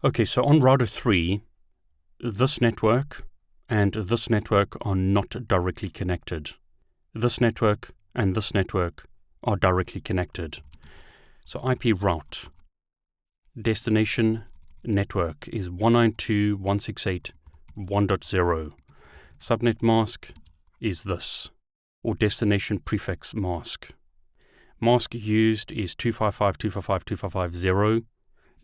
Okay, so on router 3, this network and this network are not directly connected. This network and this network are directly connected. So IP route destination network is 192.168.1.0. Subnet mask is this, or destination prefix mask. Mask used is 255.255.255.0.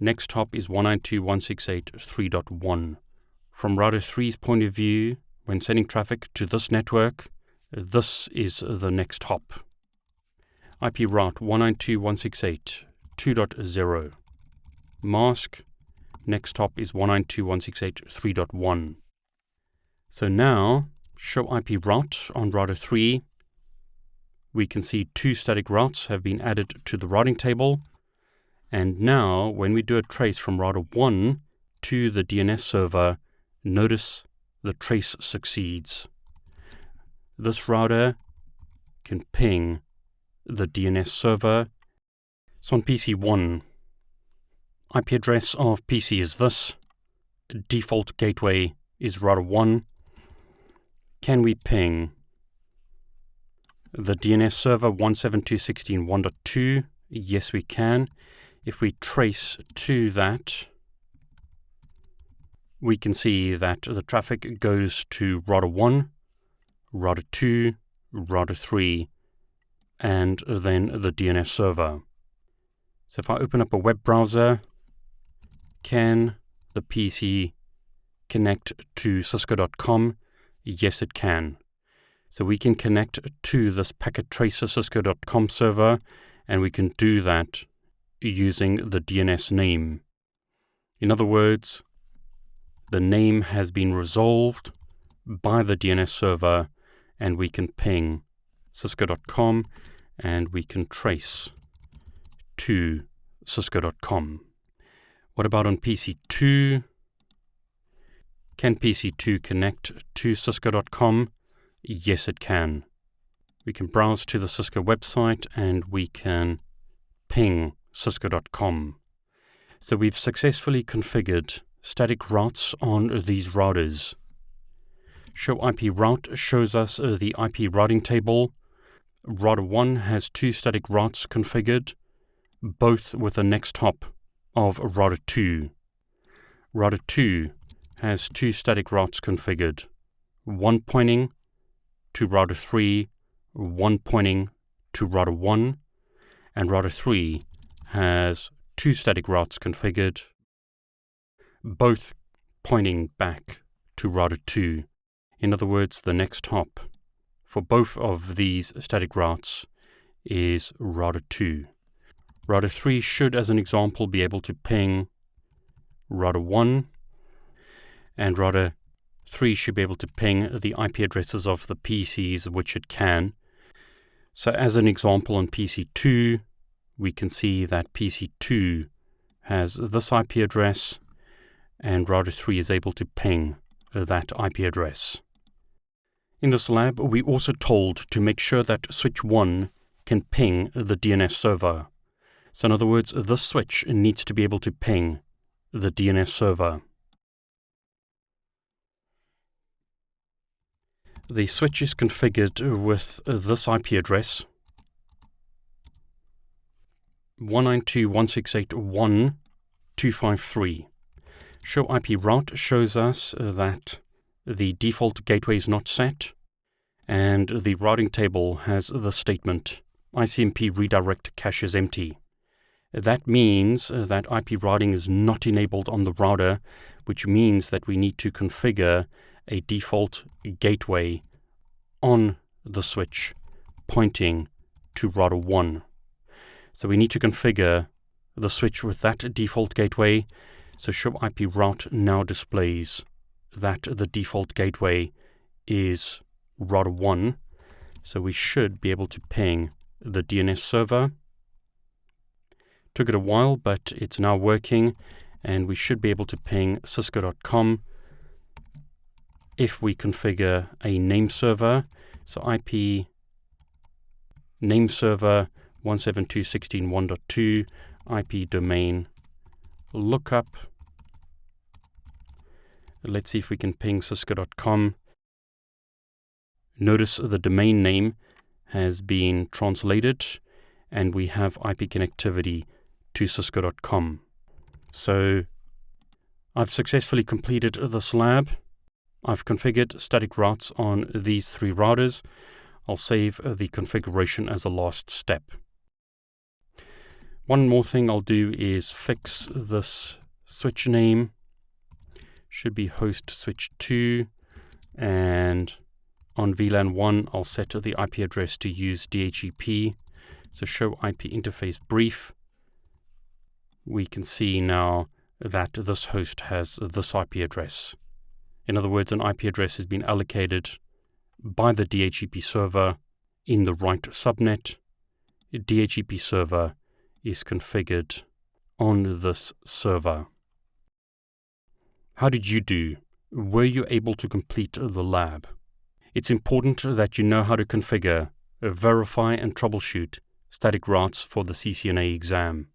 Next hop is 192.168.3.1. From router 3's point of view, when sending traffic to this network, this is the next hop. IP route 192.168.2.0. Mask, next hop is 192.168.3.1. So now, show IP route on router 3. We can see two static routes have been added to the routing table. And now, when we do a trace from router 1 to the DNS server, notice the trace succeeds. This router can ping the DNS server. So on PC 1, IP address of PC is this. Default gateway is router 1. Can we ping the DNS server 172.16.1.2? Yes, we can. If we trace to that, we can see that the traffic goes to router 1, router 2, router 3, and then the DNS server. So if I open up a web browser, can the PC connect to cisco.com? Yes, it can. So we can connect to this packet tracer cisco.com server, and we can do that using the DNS name. In other words, the name has been resolved by the DNS server, and we can ping cisco.com, and we can trace to cisco.com. What about on PC2? Can PC2 connect to cisco.com? Yes, it can. We can browse to the Cisco website and we can ping cisco.com. So we've successfully configured static routes on these routers. Show IP route shows us the IP routing table. Router 1 has two static routes configured, both with a next hop of router 2. Router 2 has two static routes configured, one pointing to router 3, one pointing to router 1, and router 3 has two static routes configured, both pointing back to router 2. In other words, the next hop for both of these static routes is router 2. Router 3 should, as an example, be able to ping router 1, and router 3 should be able to ping the IP addresses of the PCs, which it can. So as an example on PC2, we can see that PC2 has this IP address, and router 3 is able to ping that IP address. In this lab, we also told to make sure that switch 1 can ping the DNS server. So in other words, this switch needs to be able to ping the DNS server. The switch is configured with this IP address, 192.168.1.253. Show IP route shows us that the default gateway is not set, and the routing table has the statement ICMP redirect cache is empty. That means that IP routing is not enabled on the router, which means that we need to configure a default gateway on the switch pointing to router 1. So we need to configure the switch with that default gateway. So show IP route now displays that the default gateway is router 1. So we should be able to ping the DNS server. Took it a while, but it's now working, and we should be able to ping cisco.com if we configure a name server. So IP name server 172.16.1.2, IP domain lookup Let's see if we can ping cisco.com. Notice the domain name has been translated and we have IP connectivity to cisco.com. So I've successfully completed this lab. I've configured static routes on these 3 routers. I'll save the configuration as a last step. One more thing I'll do is fix this switch name. Should be host switch 2, and on VLAN 1 I'll set the IP address to use DHCP. So show IP interface brief. We can see now that this host has this IP address. In other words, an IP address has been allocated by the DHCP server in the right subnet. DHCP server is configured on this server. How did you do? Were you able to complete the lab? It's important that you know how to configure, verify and troubleshoot static routes for the CCNA exam.